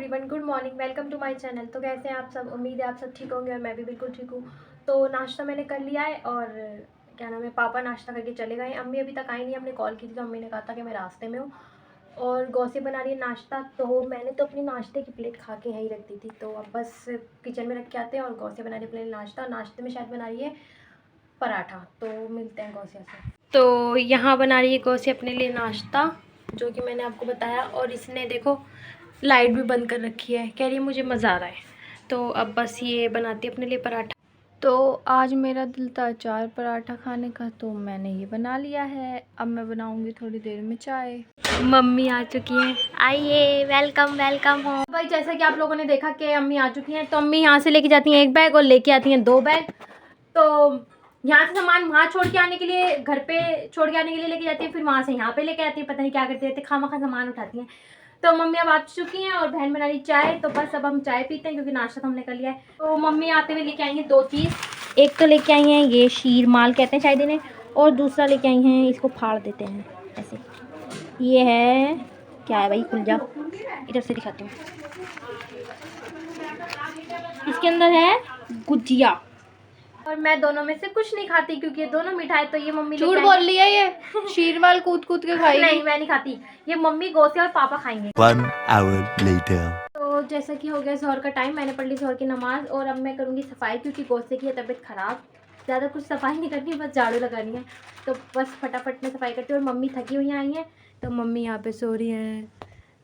Everyone, good morning, welcome to my channel. तो कैसे हैं आप सब? उम्मीद है आप सब ठीक होंगे और मैं भी बिल्कुल ठीक हूँ। तो नाश्ता मैंने कर लिया है और क्या नाम है, पापा नाश्ता करके चले गए। अम्मी अभी तक आई नहीं, हमने कॉल की थी तो अम्मी ने कहा था कि मैं रास्ते में हूँ। और गौसी बना रही है नाश्ता, तो मैंने तो अपनी नाश्ते की प्लेट खा के यहीं रख दी थी। तो अब बस किचन में रख के आते हैं और गौसी बना रही है प्लेट नाश्ता। नाश्ते में शायद बना रही है पराठा, तो मिलते हैं गौसिया से। तो यहाँ बना रही है गौसी अपने लिए नाश्ता, जो कि मैंने आपको बताया। और इसने देखो लाइट भी बंद कर रखी है, कह रही है मुझे मज़ा आ रहा है। तो अब बस ये बनाती है अपने लिए पराठा। तो आज मेरा दिल था अचार पराठा खाने का, तो मैंने ये बना लिया है। अब मैं बनाऊंगी थोड़ी देर में चाय। मम्मी आ चुकी हैं, आइए, वेलकम वेलकम हो भाई। जैसा कि आप लोगों ने देखा कि अम्मी आ चुकी हैं, तो अम्मी यहाँ से लेके जाती हैं 1 बैग और लेके आती हैं 2 बैग। तो यहाँ से सामान वहाँ छोड़ के आने के लिए, घर पे छोड़ के आने के लिए लेके जाती है, फिर वहाँ से यहाँ पे लेके आती है। पता नहीं क्या करती रहती है, खामा सामान उठाती हैं। तो मम्मी अब आ चुकी हैं और बहन बना रही चाय। तो बस अब हम चाय पीते हैं क्योंकि नाश्ता तो हमने कर लिया है। तो मम्मी आते हुए लेके आई हैं 2 चीज़। एक तो लेके आई हैं ये शीर माल कहते हैं शायद इन्हें, और दूसरा लेके आई हैं, इसको फाड़ देते हैं ऐसे। ये है, क्या है भाई, खुल जा, इधर से दिखाती हूँ। इसके अंदर है गुजिया, और मैं दोनों में से कुछ नहीं खाती क्योंकि ये दोनों मिठाई तो ये मम्मी झूठ बोल लिया, ये शीरमाल कूद कूद के खाई। नहीं, मैं नहीं खाती, ये मम्मी, गौसे और पापा खाएंगे। 1 hour later. तो जैसा कि हो गया जोहर का टाइम, मैंने पढ़ ली जोहर की नमाज़ और अब मैं करूँगी सफाई क्योंकि गौसे की है तबीयत ख़राब। ज़्यादा कुछ सफाई नहीं करनी, बस झाड़ू लगानी है। तो बस फटाफट में सफाई करती हूँ। और मम्मी थकी हुई आई हैं, तो मम्मी यहाँ पे सो रही हैं।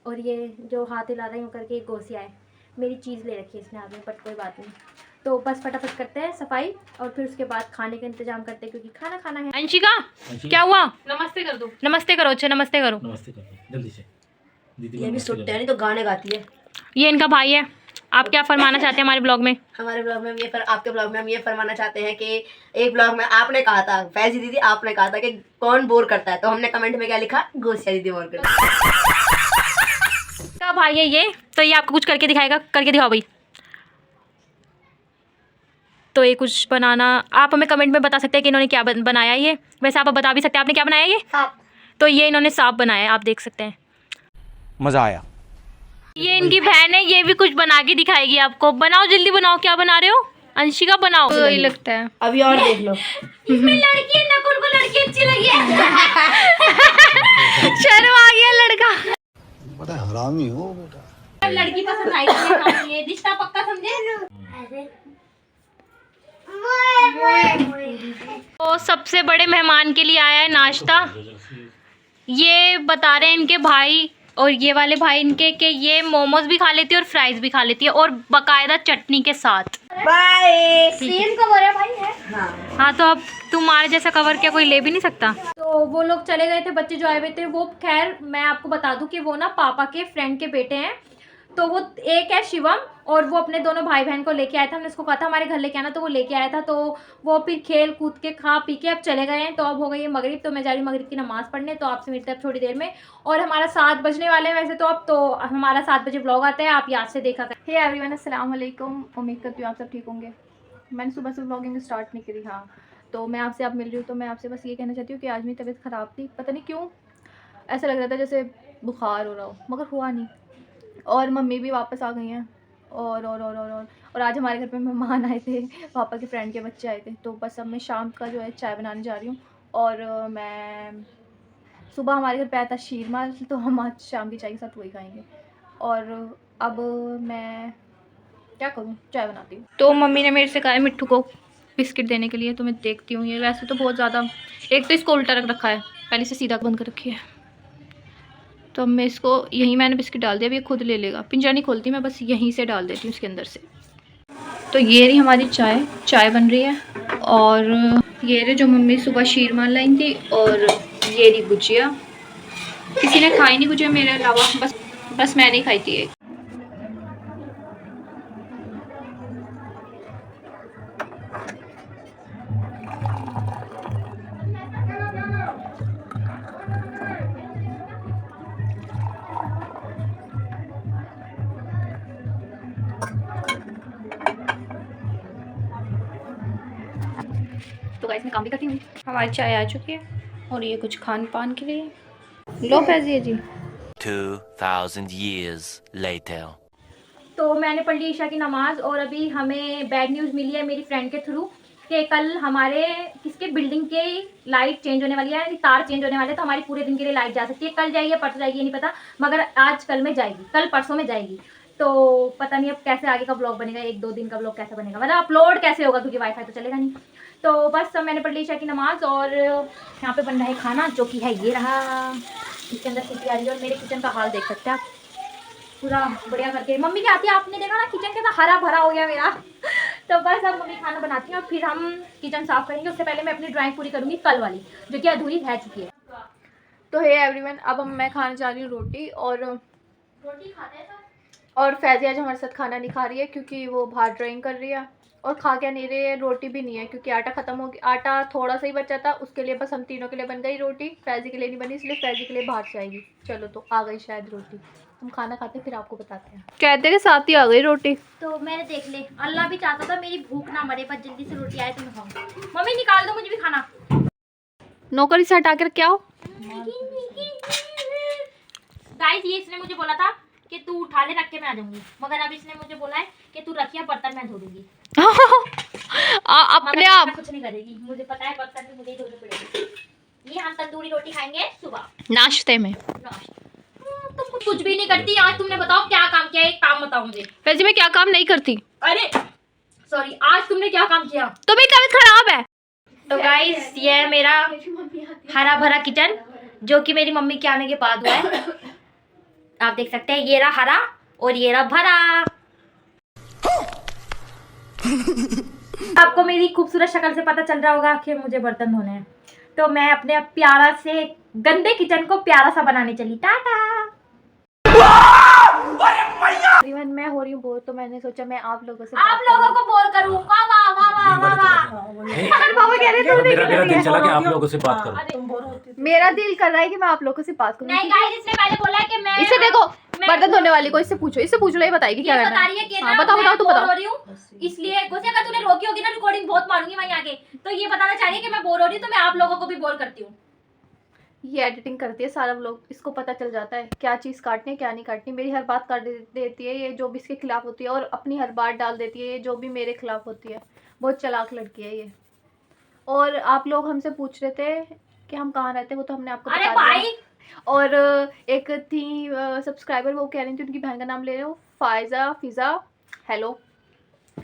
और ये जो हाथ हिला रही हूँ करके एक गौसिया है, मेरी चीज़ ले रखी है इसने हाथ में, बट कोई बात नहीं। तो बस फटाफट करते हैं सफाई और फिर उसके बाद खाने का इंतजाम करते हैं क्योंकि खाना खाना है। अंशिका, क्या हुआ? नमस्ते कर दो। नमस्ते करो, अच्छा नमस्ते करो। नमस्ते करो जल्दी से। दीदी ये भी सुट्टे नहीं तो गाने गाती है। ये इनका भाई है। आप क्या फरमाना चाहते हैं हमारे ब्लॉग में? हमारे ब्लॉग में हम ये आपके ब्लॉग में हम ये फरमाना चाहते हैं कि एक ब्लॉग में आपने कहा था, फैजी दीदी आपने कहा था कि कौन बोर करता है, तो हमने कमेंट में क्या लिखा, गौसिया दीदी बोर करता है। क्या भाई है ये? तो ये आपको कुछ करके दिखाएगा, करके दिखाओ भाई। तो ये कुछ बनाना, आप हमें कमेंट में बता सकते हैं कि इन्होंने क्या बनाया है। ये वैसे आप बता भी सकते हैं आपने क्या बनाया ये। तो ये इन्होंने सांप बनाया है, आप देख सकते हैं। मजा आया। ये इनकी बहन है, ये भी कुछ बना के दिखाएगी आपको। बनाओ, जल्दी बनाओ, क्या बना रहे हो? अंशिका बनाओ। तो यही लगता है। अभी और देख लो। इसमें लड़की है, नकुल को लड़की अच्छी लगी है। शर्म आ गया लड़का। बड़ा हरामी हो बेटा। लड़की पसंद आई तो ये रिश्ता पक्का समझे। तो सबसे बड़े मेहमान के लिए आया है नाश्ता। ये बता रहे हैं इनके भाई और ये वाले भाई इनके कि ये मोमोज भी खा लेती है और फ्राइज भी खा लेती है, और बकायदा चटनी के साथ। बाय। सेम कवर है भाई है। हाँ, तो अब तुम्हारे जैसा कवर क्या कोई ले भी नहीं सकता। तो वो लोग चले गए थे, बच्चे जो आए हुए थे वो, खैर मैं आपको बता दूं कि वो ना पापा के फ्रेंड के बेटे हैं। तो वो एक है शिवम, और वो अपने दोनों भाई बहन को लेके आया था। हमने उसको कहा था हमारे घर लेके आना, तो वो लेके आया था। तो वो फिर खेल कूद के खा पी के अब चले गए हैं। तो अब हो गई है मगरिब, तो मैं जा रही हूँ मगरिब की नमाज़ पढ़ने। तो आपसे मिलते हैं अब थोड़ी देर में, और हमारा 7 बजने वाले हैं वैसे तो अब। तो हमारा 7 बजे व्लॉग आता है, आप याद से देखा करें। हे एवरीवन, अस्सलाम वालेकुम। उम्मीद करती हूँ आप सब ठीक होंगे। मैंने सुबह से व्लॉगिंग स्टार्ट नहीं करी। हाँ, तो मैं आपसे अब मिल रही हूँ, तो मैं आपसे बस ये कहना चाहती हूँ कि आज मेरी तबीयत ख़राब थी। पता नहीं क्यों ऐसा लग रहा था जैसे बुखार हो रहा हो, मगर हुआ नहीं। और मम्मी भी वापस आ गई हैं, और आज हमारे घर पे मेहमान आए थे, पापा के फ्रेंड के बच्चे आए थे। तो बस अब मैं शाम का जो है चाय बनाने जा रही हूँ। और मैं सुबह हमारे घर पे आया था शीरमाल, तो हम आज शाम की चाय के साथ वही खाएंगे। और अब मैं क्या करूँ, चाय बनाती हूँ। तो मम्मी ने मेरे से कहा है मिट्ठू को बिस्किट देने के लिए, तो मैं देखती हूँ। ये वैसे तो बहुत ज़्यादा, एक तो इसको उल्टा रख रखा है, पहले से सीधा बंद कर रखी है। तो अब मैं इसको यहीं, मैंने बिस्किट डाल दिया, अब ये खुद ले लेगा। पिंजरा नहीं खोलती मैं, बस यहीं से डाल देती हूँ इसके अंदर से। तो ये रही हमारी चाय बन रही है। और ये रही जो मम्मी सुबह शीरमाल लाई थी, और ये रही गुजिया। किसी ने खाई नहीं गुजिया मेरे अलावा, बस मैंने ही खाई थी एक। तो गाइस मैं काम भी करती हूँ। हमारी चाय आ चुकी है, और ये कुछ खान पान के लिए लो पैसे जी। 2000 years later. तो मैंने पढ़ ली ईशा की नमाज़ और अभी हमें बैड न्यूज़ मिली है मेरी फ्रेंड के थ्रू कि कल हमारे किसके बिल्डिंग के लाइट चेंज होने वाली है, यानी तार चेंज होने वाले हैं, तो हमारी पूरे दिन के लिए लाइट जा सकती है। कल जाएगी या परसों जाएगी ये नहीं पता, मगर आज कल में जाएगी, कल परसों में जाएगी। तो पता नहीं अब कैसे आगे का ब्लॉग बनेगा, 1-2 दिन का ब्लॉग कैसे बनेगा, मतलब अपलोड कैसे होगा क्योंकि वाईफाई तो चलेगा नहीं। तो बस सब मैंने पढ़ ली ईशा की नमाज़ और यहाँ पे बन रहा है खाना जो कि है ये रहा, इसके अंदर सीटी आ रही है और मेरे किचन का हाल देख सकते हैं आप, पूरा बढ़िया करके। मम्मी की आती है, आपने देखा ना किचन कैसा हरा भरा हो गया मेरा। तो बस अब मम्मी खाना बनाती हैं और फिर हम किचन साफ़ करेंगे। उससे पहले मैं अपनी ड्राइंग पूरी करूँगी कल वाली जो कि अधूरी रह चुकी है। तो हे एवरीवन, अब मैं खाने जा रही हूँ रोटी, और रोटी खाते हैं और फैज़ी आज हमारे साथ खाना नहीं खा रही है क्योंकि वो बाहर ड्राइंग कर रही है और खा क्या नहीं रही है, रोटी भी नहीं है क्योंकि आटा ख़त्म हो गया, आटा थोड़ा सा ही बचा था, उसके लिए बस हम तीनों के लिए बन गई रोटी, फैज़ी के लिए नहीं बनी, इसलिए फैज़ी के लिए बाहर से आएगी। चलो तो आ गई शायद रोटी, हम खाना खाते फिर आपको बताते हैं। कहते के साथ ही आ गई रोटी। तो मैंने देख ले, अल्लाह भी चाहता था मेरी भूख ना मरे, बस जल्दी से रोटी आए तो मैं खाऊं। मम्मी निकाल दो मुझे भी खाना। नौकरी से हटा कर क्या हो। गाइस ये इसने मुझे बोला था कि तू उठा ले, रख के मैं आ जाऊंगी, मगर अब इसने मुझे बोला है कि तू रखिए बर्तन मैं धो दूंगी। अपने आप कुछ नहीं करेगी, मुझे पता है बर्तन भी मुझे ही धोने पड़ेंगे। ये हम तंदूरी रोटी खाएंगे सुबह नाश्ते में। तुम कुछ भी नहीं करती, आज तुमने बताओ क्या काम किया, एक काम बताओ मुझे। वैसे मैं क्या काम नहीं करती। अरे सॉरी, आज तुमने क्या काम किया? तो मेरी तबीयत खराब है। तो गाइस ये है मेरा हरा भरा किचन जो कि मेरी मम्मी के आने के बाद हुआ है। आप देख सकते हैं ये रहा हरा और ये रहा भरा। आपको मेरी खूबसूरत शक्ल से पता चल रहा होगा कि मुझे बर्तन धोने हैं, तो मैं अपने प्यारा से गंदे किचन को प्यारा सा बनाने चली। टाटा। मैं हो रही हूँ बोर, तो मैंने सोचा मैं आप लोगों से आप लोगों को बोर करूँ। वाह वाह वाह वाह वाह वाह। बाबा कह रहे थे मेरा दिल चला कि आप लोगों से बात करूं। मेरा दिल कर रहा है कि मैं आप लोगों से बात करूं। नहीं गाइस, इसने पहले बोला कि मैं इसे देखो, बर्तन धोने वाली को इससे पूछो, ये बताएगी क्या करना बता रही है कि हाँ, बताओ तू बताओ। हो रही हूँ, इसलिए गुस्से अगर तूने रोकी होगी ना रिकॉर्डिंग बहुत मारूंगी मैं आगे। तो ये बताना चाह रही है कि मैं बोर हो रही हूँ, तो मैं आप लोगों को भी बोर करती हूँ। ये एडिटिंग करती है सारा व्लॉग, इसको पता चल जाता है क्या चीज़ काटनी है क्या नहीं काटनी। मेरी हर बात काट देती है ये, जो भी इसके खिलाफ होती है, और अपनी हर बात डाल देती है ये जो भी मेरे खिलाफ होती है। बहुत चालाक लड़की है ये। और आप लोग हमसे पूछ रहे थे कि हम कहाँ रहते हैं, वो तो हमने आपको अरे बता दिया। भाई और एक थी सब्सक्राइबर, वो कह रही थी उनकी बहन का नाम ले रहे हो, फिज़ा हेलो।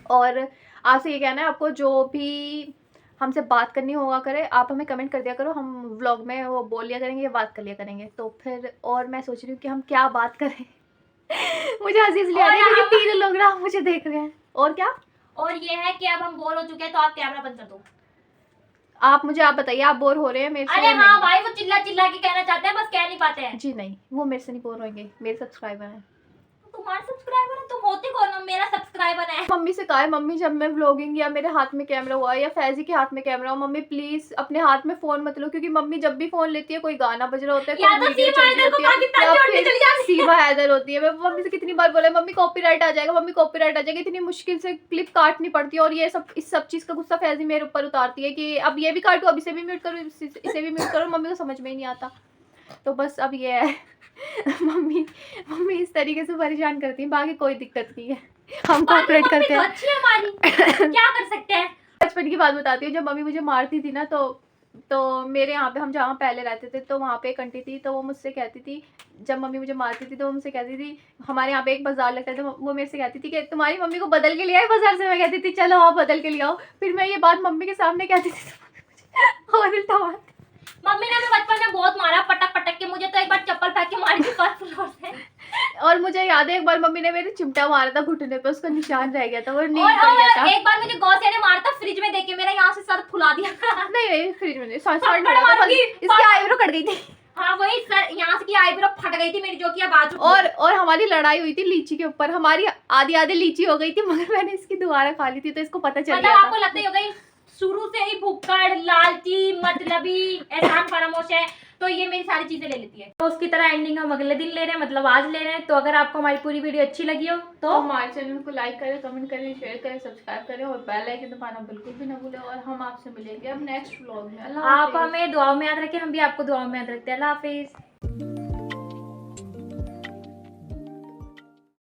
और आपसे ये कहना है, आपको जो भी हमसे बात करनी होगा करे, आप हमें कमेंट कर दिया करो, हम व्लॉग में वो बोल लिया करेंगे या बात कर लिया करेंगे। तो फिर और मैं सोच रही हूँ कि हम क्या बात करें। मुझे हंसी इसलिए आ रही है क्योंकि 3 लोग ना मुझे देख रहे हैं। और क्या, और ये है कि अब हम बोर हो चुके हैं, तो आप कैमरा बंद कर दो। आप बताइए, आप बोर हो रहे हैं मेरे से? अरे हाँ भाई, वो चिल्ला चिल्ला के कहना चाहते हैं, बस कह नहीं पाते हैं। जी नहीं, वो मेरे से नहीं बोर होंगे, मेरे सब्सक्राइबर हैं। तुम्हारे सब्सक्राइबर है, तुम होते कौन हो? मेरा सब्सक्राइबर है। मम्मी से कहा है, मम्मी जब मैं व्लॉगिंग या मेरे हाथ में कैमरा हुआ या फैजी के हाथ में कैमरा हो, मम्मी प्लीज अपने हाथ में फोन मत लो, क्योंकि मम्मी जब भी फोन लेती है कोई गाना बज रहा होता है, या कोई तो वीडियो सीमा चल रही हैदर को होती है, पाकिस्तान या छोड़ने फिर चली जाती है। सीमा हैदर होती है। मैं मम्मी से कितनी बार बोला, मम्मी कॉपीराइट आ जाएगा, मम्मी कॉपीराइट आ जाएगा, इतनी मुश्किल से क्लिप काटनी पड़ती है। और ये सब, इस सब चीज़ का गुस्सा फैजी मेरे ऊपर उतारती है कि अब ये भी काटो, अब इसे भी म्यूट करो, इसे भी म्यूट करो। मम्मी को समझ में ही नहीं आता। तो बस अब ये है। मम्मी इस तरीके से परेशान करती है, बाकी कोई दिक्कत नहीं है, हम कोऑपरेट करते हैं। अच्छी है हमारी, क्या कर सकते हैं। बचपन की बात बताती हूँ, जब मम्मी मुझे मारती थी ना, तो मेरे यहाँ पे, हम जहाँ पहले रहते थे, तो वहाँ पे एक आंटी थी, तो वो मुझसे कहती थी, जब मम्मी मुझे मारती थी तो वो मुझसे कहती थी, हमारे यहाँ पे एक बाजार लगता है, तो वो मेरे से कहती थी कि तुम्हारी मम्मी को बदल के ले आए बाजार से। मैं कहती थी चलो आप बदल के ले आओ। फिर मैं ये बात मम्मी के सामने कहती थी और उल्टा बात। मम्मी ने हमें बचपन में बहुत मारा, पटक पटक के। मुझे तो एक बार चप्पल फेंक के मारी थी फर्स्ट फ्लोर से। और मुझे याद है एक बार मम्मी ने मेरे चिमटा मारा था घुटने पे, उसका निशान रह गया था, वो नींद पड़ गया था। एक बार मुझे गौसिया ने मारा था फ्रिज में देख के, मेरा यहाँ से सर फुला दिया। नहीं फ्रिज में इसकी आईब्रो कट गई थी। हाँ वही सर, यहाँ से की आईब्रो फट गई थी मेरी, जो कि अब बाजू। और हमारी लड़ाई हुई थी लीची के ऊपर, हमारी आधी लीची हो गई थी, मगर मैंने इसकी दोबारा खा ली थी, तो इसको पता चल गया था। आपको लगता ही होगा शुरू से ही भुक्कड़, लालची, मतलबी, एहसान फरामोश है, तो ये मेरी सारी चीजें ले लेती है। तो उसकी तरह एंडिंग हम अगले दिन ले रहे हैं, मतलब आज ले रहे हैं। तो अगर आपको हमारी पूरी वीडियो अच्छी लगी हो तो हमारे चैनल को लाइक करें, कमेंट करें, शेयर करें, सब्सक्राइब करें और बेल आइकन दबाना बिल्कुल भी ना भूलें। और हम आपसे मिलेंगे अब नेक्स्ट व्लॉग में। आप हमें दुआओं में याद रखें, हम भी आपको दुआओं में याद रखते हैं। अल्लाह हाफिज।